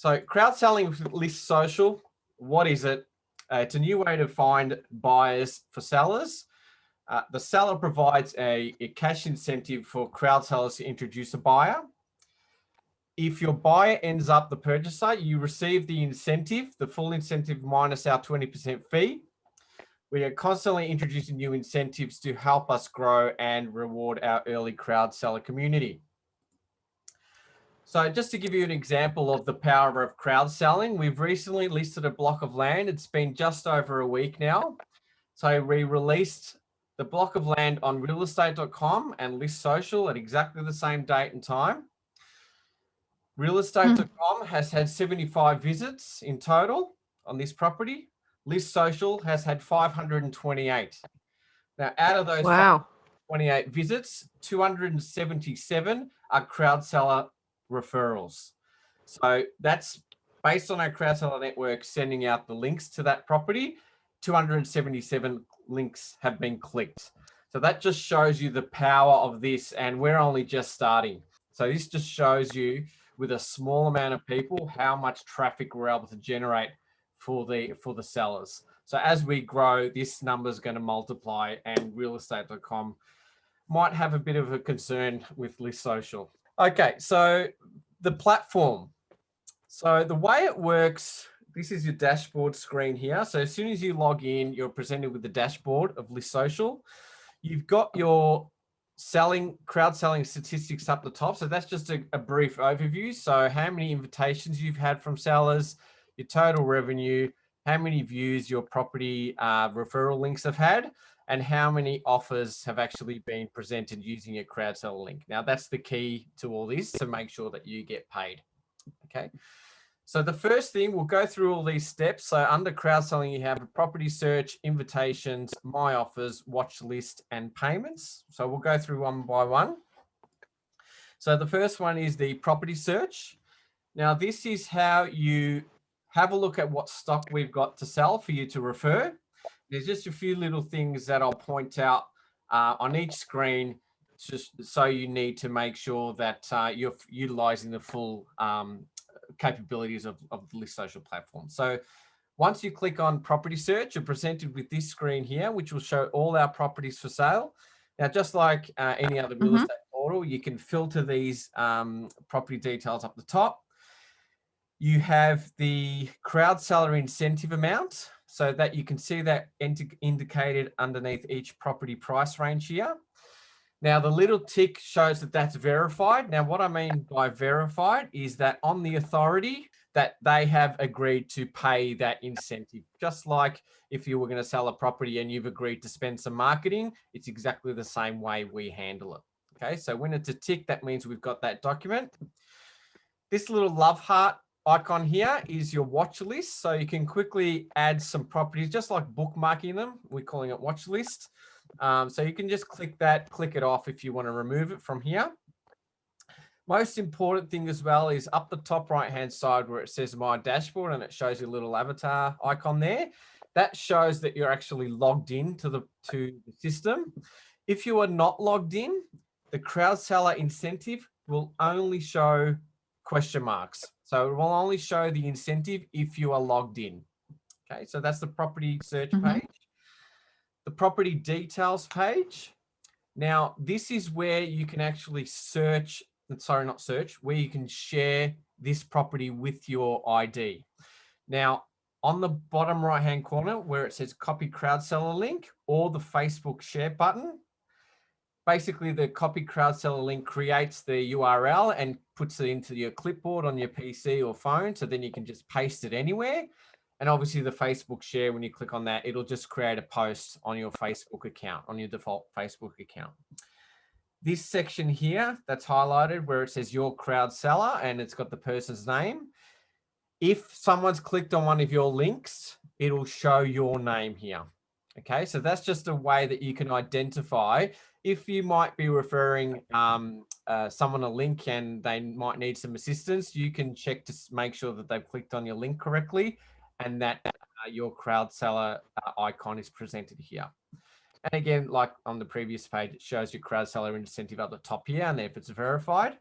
So crowd selling with List Social, what is it? It's a new way to find buyers for sellers. The seller provides a cash incentive for crowd sellers to introduce a buyer. If your buyer ends up the purchaser, you receive the incentive, the full incentive minus our 20% fee. We are constantly introducing new incentives to help us grow and reward our early crowd seller community. So just to give you an example of the power of crowd selling, we've recently listed a block of land. It's been just over a week now. So we released the block of land on realestate.com and List Social at exactly the same date and time. Realestate.com has had 75 visits in total on this property. List Social has had 528. Now, out of those 528 visits, 277 are crowd seller referrals. So that's based on our crowd seller network sending out the links to that property. 277 links have been clicked. So that just shows you the power of this, and we're only just starting. So this just shows you with a small amount of people how much traffic we're able to generate for the sellers. So as we grow, this number is going to multiply, and realestate.com might have a bit of a concern with List Social. Okay, so the platform. So the way it works, this is your dashboard screen here. So as soon as you log in, you're presented with the dashboard of List Social. You've got your crowd selling statistics up the top. So that's just a brief overview. So how many invitations you've had from sellers, your total revenue, how many views your property referral links have had, and how many offers have actually been presented using your crowd seller link. Now that's the key to all this, to make sure that you get paid. Okay. So the first thing, we'll go through all these steps. So under crowd selling, you have a property search, invitations, my offers, watch list, and payments. So we'll go through one by one. So the first one is the property search. Now this is how you have a look at what stock we've got to sell for you to refer. There's just a few little things that I'll point out on each screen, just so you need to make sure that you're utilizing the full capabilities of the List Social platform. So once you click on property search, you're presented with this screen here, which will show all our properties for sale. Now, just like any other real estate portal, you can filter these property details up the top. You have the crowd seller incentive amount, so that you can see that indicated underneath each property price range here. Now, the little tick shows that that's verified. Now, what I mean by verified is that on the authority that they have agreed to pay that incentive. Just like if you were going to sell a property and you've agreed to spend some marketing, it's exactly the same way we handle it. Okay, so when it's a tick, that means we've got that document. This little love heart icon here is your watch list. So you can quickly add some properties, just like bookmarking them. We're calling it watch list. So you can just click that, click it off if you want to remove it from here. Most important thing as well is up the top right-hand side where it says My Dashboard, and it shows your little avatar icon there. That shows that you're actually logged in to the system. If you are not logged in, the crowd seller incentive will only show question marks. So it will only show the incentive if you are logged in. Okay, so that's the property search page. The property details page. Now, this is where you can actually search, sorry, not search, where you can share this property with your ID. Now, on the bottom right-hand corner where it says copy crowd seller link or the Facebook share button, basically the copy crowd seller link creates the URL and puts it into your clipboard on your PC or phone. So then you can just paste it anywhere. And obviously the Facebook share, when you click on that, it'll just create a post on your Facebook account, on your default Facebook account. This section here that's highlighted where it says your crowd seller and it's got the person's name. If someone's clicked on one of your links, it'll show your name here. Okay, so that's just a way that you can identify if you might be referring someone a link and they might need some assistance. You can check to make sure that they've clicked on your link correctly and that your crowd seller icon is presented here. And again, like on the previous page, it shows your crowd seller incentive at the top here, and if it's verified.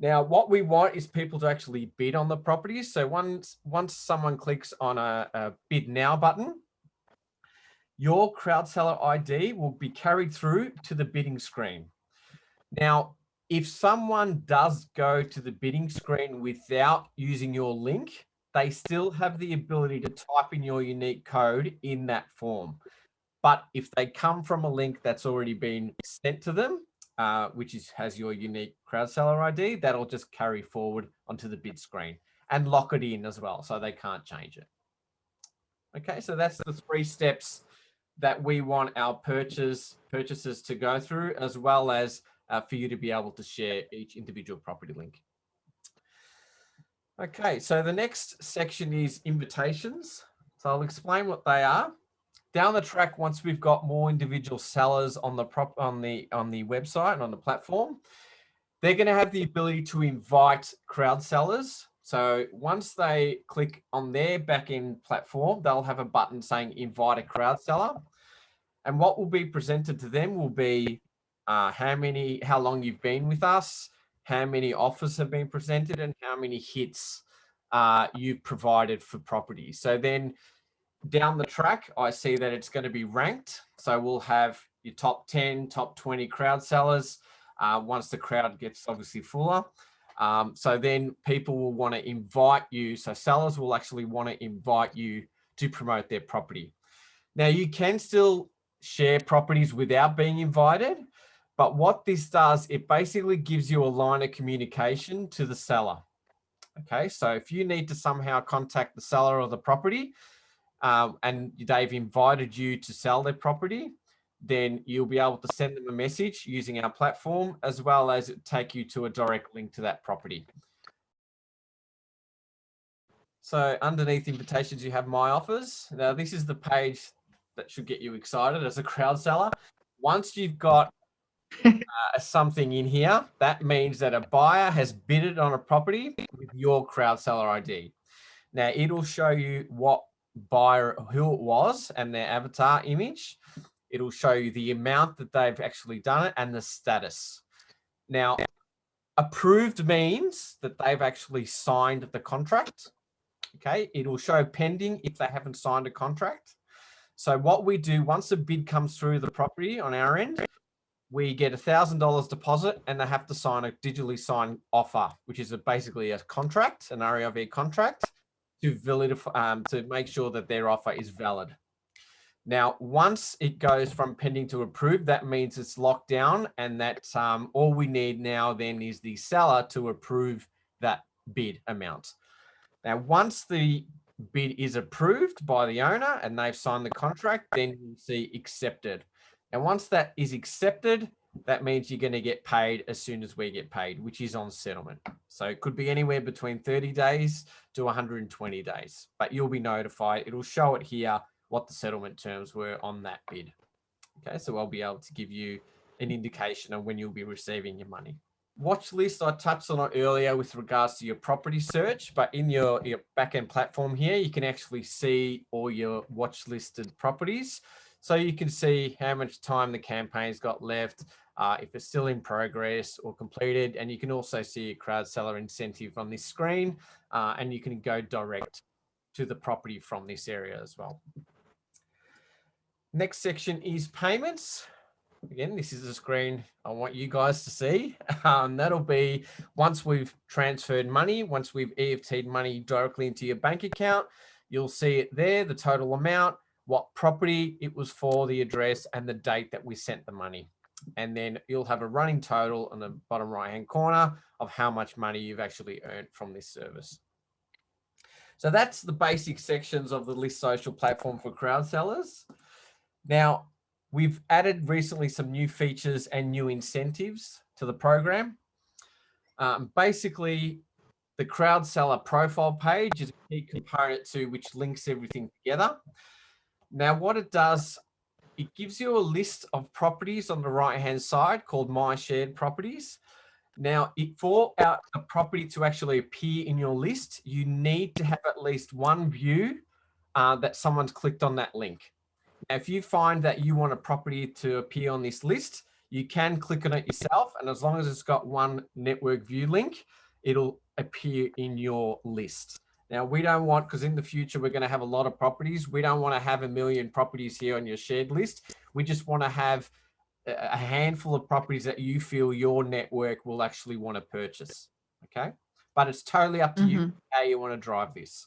Now, what we want is people to actually bid on the properties. So once someone clicks on a bid now button, your crowd seller ID will be carried through to the bidding screen. Now, if someone does go to the bidding screen without using your link, they still have the ability to type in your unique code in that form. But if they come from a link that's already been sent to them, which has your unique crowd seller ID, that'll just carry forward onto the bid screen and lock it in as well, so they can't change it. Okay, so that's the 3 steps that we want our purchasers to go through, as well as for you to be able to share each individual property link. Okay, so the next section is invitations. So I'll explain what they are. Down the track, once we've got more individual sellers on the website and on the platform, they're going to have the ability to invite crowd sellers. So once they click on their backend platform, they'll have a button saying invite a crowd seller. And what will be presented to them will be how long you've been with us, how many offers have been presented, and how many hits you've provided for property. So then down the track, I see that it's going to be ranked. So we'll have your top 10, top 20 crowd sellers once the crowd gets obviously fuller. So then people will want to invite you. So sellers will actually want to invite you to promote their property. Now, you can still share properties without being invited, but what this does, it basically gives you a line of communication to the seller. Okay, so if you need to somehow contact the seller of the property and they've invited you to sell their property, then you'll be able to send them a message using our platform, as well as take you to a direct link to that property. So underneath invitations, you have my offers. Now, this is the page that should get you excited as a crowd seller. Once you've got something in here, that means that a buyer has bidded on a property with your crowd seller ID. Now, it'll show you what buyer, who it was, and their avatar image. It'll show you the amount that they've actually done it and the status. Now, approved means that they've actually signed the contract. Okay, it'll show pending if they haven't signed a contract. So what we do, once a bid comes through the property on our end, we get $1,000 deposit and they have to sign a digitally signed offer, which is basically a contract, an REIV contract, to make sure that their offer is valid. Now, once it goes from pending to approved, that means it's locked down, and that all we need now then is the seller to approve that bid amount. Now, once the bid is approved by the owner and they've signed the contract, then you'll see accepted. And once that is accepted, that means you're going to get paid as soon as we get paid, which is on settlement. So it could be anywhere between 30 days to 120 days, but you'll be notified. It'll show it here what the settlement terms were on that bid. Okay, so I'll be able to give you an indication of when you'll be receiving your money. Watchlist, I touched on it earlier with regards to your property search, but in your backend platform here, you can actually see all your watchlisted properties. So you can see how much time the campaign's got left, if it's still in progress or completed, and you can also see your crowd seller incentive on this screen, and you can go direct to the property from this area as well. Next section is payments. Again, this is a screen I want you guys to see. That'll be once we've transferred money, once we've EFT'd money directly into your bank account, you'll see it there, the total amount, what property it was for, the address, and the date that we sent the money. And then you'll have a running total on the bottom right-hand corner of how much money you've actually earned from this service. So that's the basic sections of the List Social platform for crowd sellers. Now, we've added recently some new features and new incentives to the program. Basically, the crowd seller profile page is a key component to which links everything together. Now, what it does, it gives you a list of properties on the right-hand side called My Shared Properties. Now, for a property to actually appear in your list, you need to have at least one view that someone's clicked on that link. Now, if you find that you want a property to appear on this list, You can click on it yourself, and as long as it's got one network view link, it'll appear in your list. Now, we don't want, because in the future, we're going to have a lot of properties. We don't want to have 1 million properties here on your shared list. We just want to have a handful of properties that you feel your network will actually want to purchase. Okay. But it's totally up to you how you want to drive this.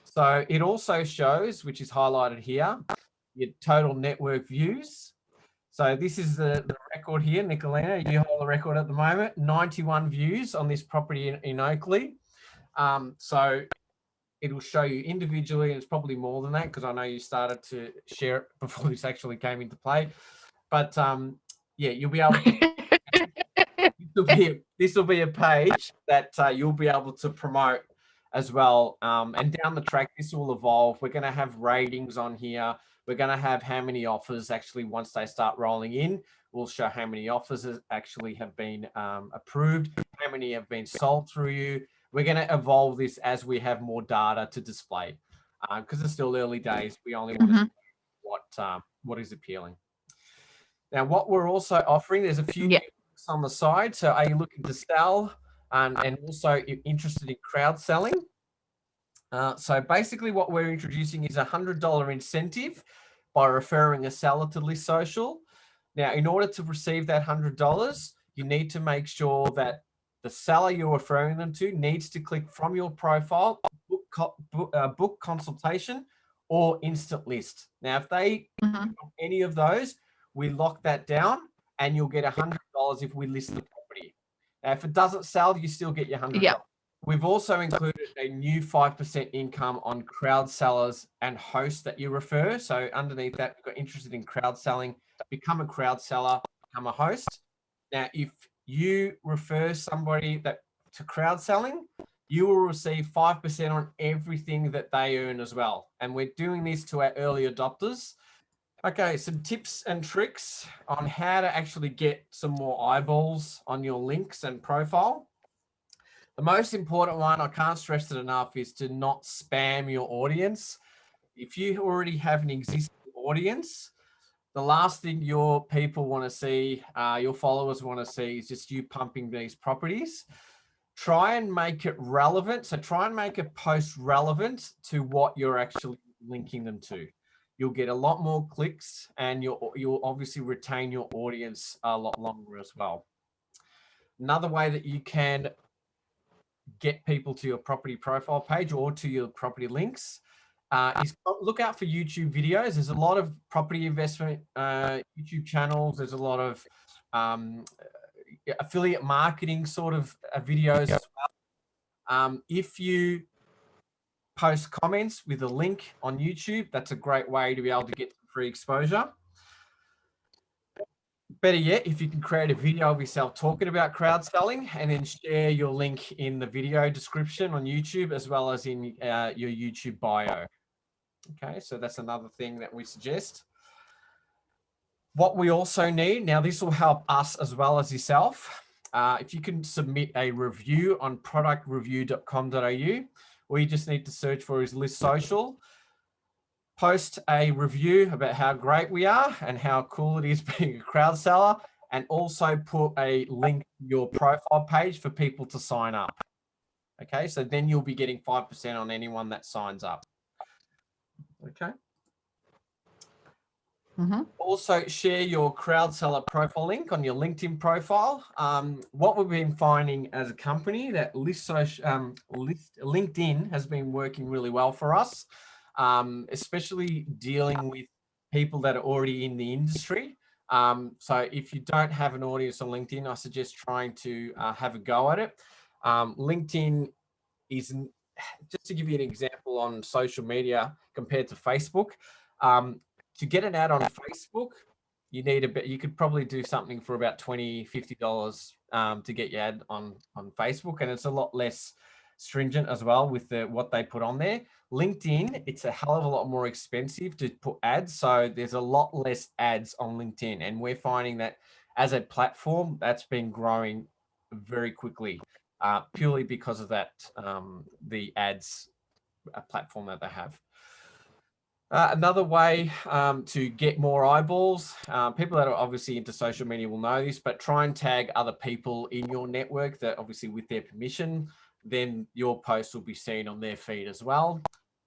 So it also shows, which is highlighted here, your total network views. So this is the record here, Nicolina. You hold the record at the moment. 91 views on this property in Oakley. So it'll show you individually, and it's probably more than that because I know you started to share it before this actually came into play. But yeah, you'll be able to. This will be a page that you'll be able to promote as well. And down the track, this will evolve. We're going to have ratings on here. We're going to have how many offers actually once they start rolling in. We'll show how many offers actually have been approved, how many have been sold through you. We're going to evolve this as we have more data to display because it's still early days. We only want to see what is appealing. Now, what we're also offering, there's a few on the side. So are you looking to sell and also interested in crowd selling? So basically what we're introducing is $100 incentive by referring a seller to listsocial. Now, in order to receive that $100, you need to make sure that the seller you're referring them to needs to click from your profile, book consultation or instant list. Now, if they click on any of those, we lock that down and you'll get $100 if we list the property. Now, if it doesn't sell, you still get your $100. We've also included a new 5% income on crowd sellers and hosts that you refer. So underneath that, we've got interested in crowd selling, become a crowd seller, become a host. Now, if you refer somebody to crowd selling, you will receive 5% on everything that they earn as well. And we're doing this to our early adopters. Okay, some tips and tricks on how to actually get some more eyeballs on your links and profile. The most important one, I can't stress it enough, is to not spam your audience. If you already have an existing audience, the last thing your people want to see, your followers want to see, is just you pumping these properties. Try and make it relevant. So try and make a post relevant to what you're actually linking them to. You'll get a lot more clicks and you'll obviously retain your audience a lot longer as well. Another way that you can get people to your property profile page or to your property links is look out for YouTube videos. There's a lot of property investment YouTube channels. There's a lot of affiliate marketing sort of videos as well. If you post comments with a link on YouTube, that's a great way to be able to get free exposure. Better yet, if you can create a video of yourself talking about crowd selling and then share your link in the video description on YouTube as well as in your YouTube bio. Okay, so that's another thing that we suggest. What we also need, now this will help us as well as yourself. If you can submit a review on productreview.com.au, all you just need to search for is listsocial. Post a review about how great we are and how cool it is being a crowd seller, and also put a link to your profile page for people to sign up. Okay, so then you'll be getting 5% on anyone that signs up. Okay. Also share your crowd seller profile link on your LinkedIn profile. What we've been finding as a company that LinkedIn has been working really well for us, especially dealing with people that are already in the industry. So if you don't have an audience on LinkedIn, I suggest trying to have a go at it. LinkedIn is, just to give you an example on social media compared to Facebook, to get an ad on Facebook, you need a bit. You could probably do something for about $20, $50 to get your ad on Facebook, and it's a lot less stringent as well with what they put on there. LinkedIn, it's a hell of a lot more expensive to put ads, so there's a lot less ads on LinkedIn, and we're finding that as a platform, that's been growing very quickly, purely because of that the ads platform that they have. Another way to get more eyeballs, people that are obviously into social media will know this, but try and tag other people in your network that obviously with their permission, then your post will be seen on their feed as well.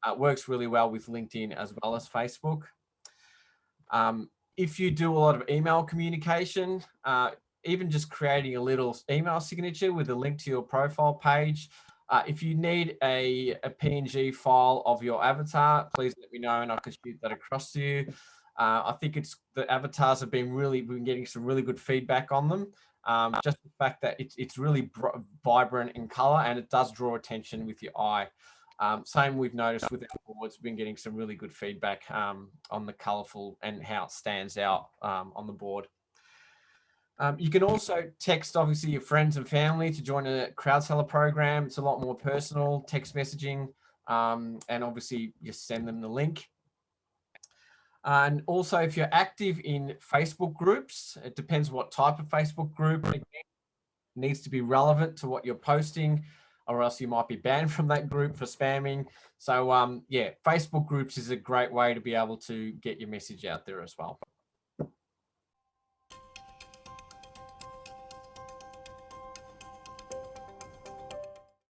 It works really well with LinkedIn as well as Facebook. If you do a lot of email communication, even just creating a little email signature with a link to your profile page. If you need a PNG file of your avatar, please let me know and I can shoot that across to you. I think the avatars have been getting some really good feedback on them. Just the fact that it's really vibrant in color and it does draw attention with your eye. Same we've noticed with our boards, been getting some really good feedback on the colorful and how it stands out on the board. You can also text, obviously, your friends and family to join a crowd seller program. It's a lot more personal, text messaging, and obviously just send them the link. And also, if you're active in Facebook groups, it depends what type of Facebook group. Again, it needs to be relevant to what you're posting, or else you might be banned from that group for spamming. So yeah, Facebook groups is a great way to be able to get your message out there as well.